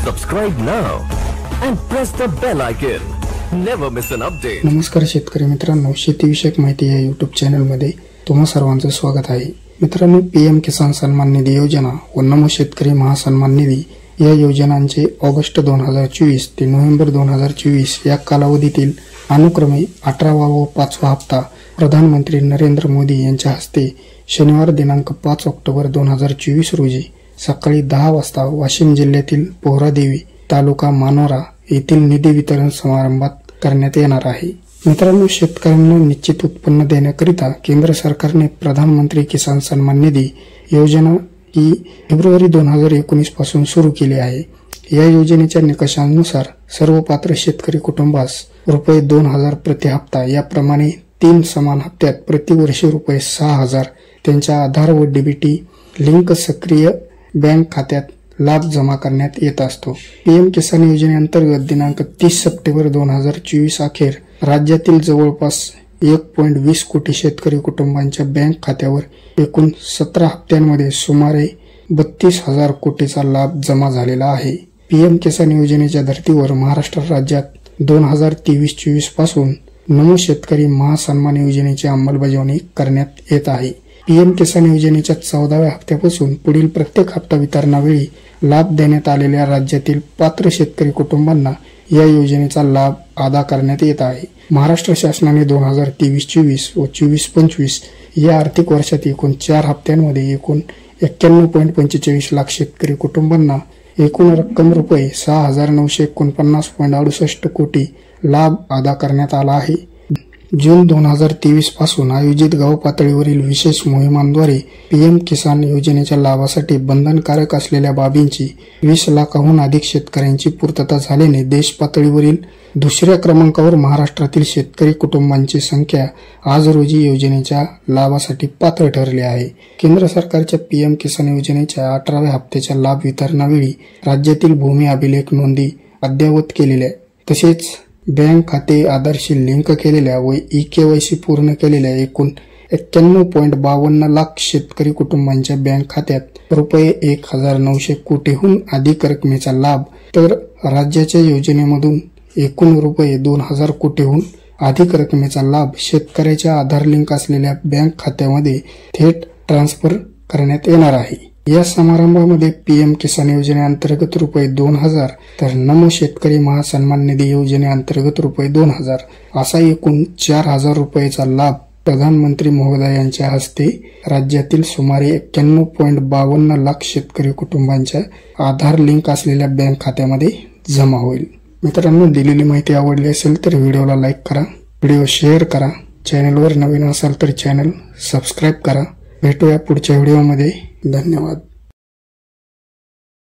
Subscribe now and press the bell icon. Never miss an update. नमस्कार शेतकरी मित्रांनो, शेतीविषयक माहिती या YouTube चॅनल मध्ये तुम्हा सर्वांचं स्वागत आहे। मित्रांनो, पीएम किसान सन्मान निधी योजना व नमो शेतकरी महासन्मान निधी या योजनांचे ऑगस्ट 2024 ते नोव्हेंबर 2024 या कालावधीतील अनुक्रमे 18वा व 5वा हप्ता प्रधानमंत्री नरेंद्र मोदी यांच्या हस्ते शनिवार दिनांक 5 ऑक्टोबर 2024 रोजी सकाळी 10 वाजता वाशिम जिल्ह्यातील पोहरादेवी तालुका मानोरा येथील निधी वितरण समारंभात करण्यात येणार आहे। मित्रांनो, शेतकऱ्यांना निश्चित उत्पन्न देण्याकरिता केंद्र सरकारने प्रधानमंत्री किसान सन्मान निधी योजना ही फेब्रुवारी 2019 पासून सुरू केली आहे। या योजनेच्या निकषांनुसार सर्व पात्र शेतकरी कुटुंबास रुपये 2000 प्रति हप्ता याप्रमाणे 3 समान हप्त्यात प्रतिवर्षी रुपये 6000 त्यांच्या आधार व डीबीटी लिंक सक्रिय बँक खात्यात लाभ जमा करण्यात येत असतो। पीएम किसान योजनेअंतर्गत दिनांक 30 सप्टेंबर 2024 अखेर राज्यातील जवळपास 1.20 कोटी शेतकरी कुटुंबांच्या बँक खात्यावर एकूण 17 हप्त्यांमध्ये सुमारे 32,000 कोटीचा लाभ जमा झालेला आहे। पीएम किसान योजनेच्या धर्तीवर महाराष्ट्र राज्यात 2023-24 पासून नमो शेतकरी महासन्मान योजनेची अंमलबजावणी करण्यात येत आहे। पीएम किसान योजनेच्या 14व्या हप्त्यापासून पुढील प्रत्येक हप्ता वितरणावेळी लाभ देण्यात आलेल्या राज्यातील पात्र शेतकरी कुटुंबांना या योजनेचा लाभ अदा करण्यात येत आहे। महाराष्ट्र शासनाने 2023-24 व 24-25 या आर्थिक वर्षात एकूण 4 हप्त्यांमध्ये एकूण 91.45 लाख शेतकरी कुटुंबांना एकूण रक्कम रुपये 6,949.68 कोटी लाभ अदा करण्यात आला आहे। जून 2023 पासून आयोजित गाव पातळीवरील विशेष मोहिमांद्वारे पीएम किसान योजनेच्या लाभासाठी बंधनकारक असलेल्या बाबींची 20 लाखाहून अधिक शेतकऱ्यांची पूर्तता झाल्याने देश पातळीवरील दुसऱ्या क्रमांकावर महाराष्ट्रातील शेतकरी कुटुंबांची संख्या आज रोजी योजनेच्या लाभासाठी पात्र ठरली आहे। केंद्र सरकारच्या पीएम किसान योजनेच्या 18व्या हप्त्याच्या लाभ वितरणावेळी राज्यातील भूमी अभिलेख नोंदी अद्ययावत केलेल्या तसेच बँक खाते आधारशी लिंक केलेल्या व ई-केवायसी पूर्ण केलेल्या एकूण 91.52 लाख शेतकरी कुटुंबांच्या बँक खात्यात रुपये 1,900 कोटीहून अधिक रकमेचा लाभ तर राज्याच्या योजनेमधून एकूण रुपये 2,000 कोटीहून अधिक रकमेचा लाभ शेतकऱ्याच्या आधार लिंक असलेल्या बँक खात्यामध्ये थेट ट्रान्सफर करण्यात येणार आहे। या समारंभामध्ये पीएम किसान योजनेअंतर्गत रुपये 2,000 तर नमो शेतकरी महासन्मान निधी योजनेअंतर्गत रुपये 2,000 असा एकूण 4,000 रुपयाचा लाभ प्रधानमंत्री महोदयांच्या हस्ते राज्यातील सुमारे 91.52 लाख शेतकरी कुटुंबांच्या आधार लिंक असलेल्या बँक खात्यामध्ये जमा होईल। मित्रांनो, दिलेली माहिती आवडली असेल तर व्हिडिओला लाईक करा, व्हिडिओ शेअर करा, चॅनलवर नवीन असाल तर चॅनल सबस्क्राइब करा। भेटूया पुढच्या व्हिडिओमध्ये। धन्यवाद।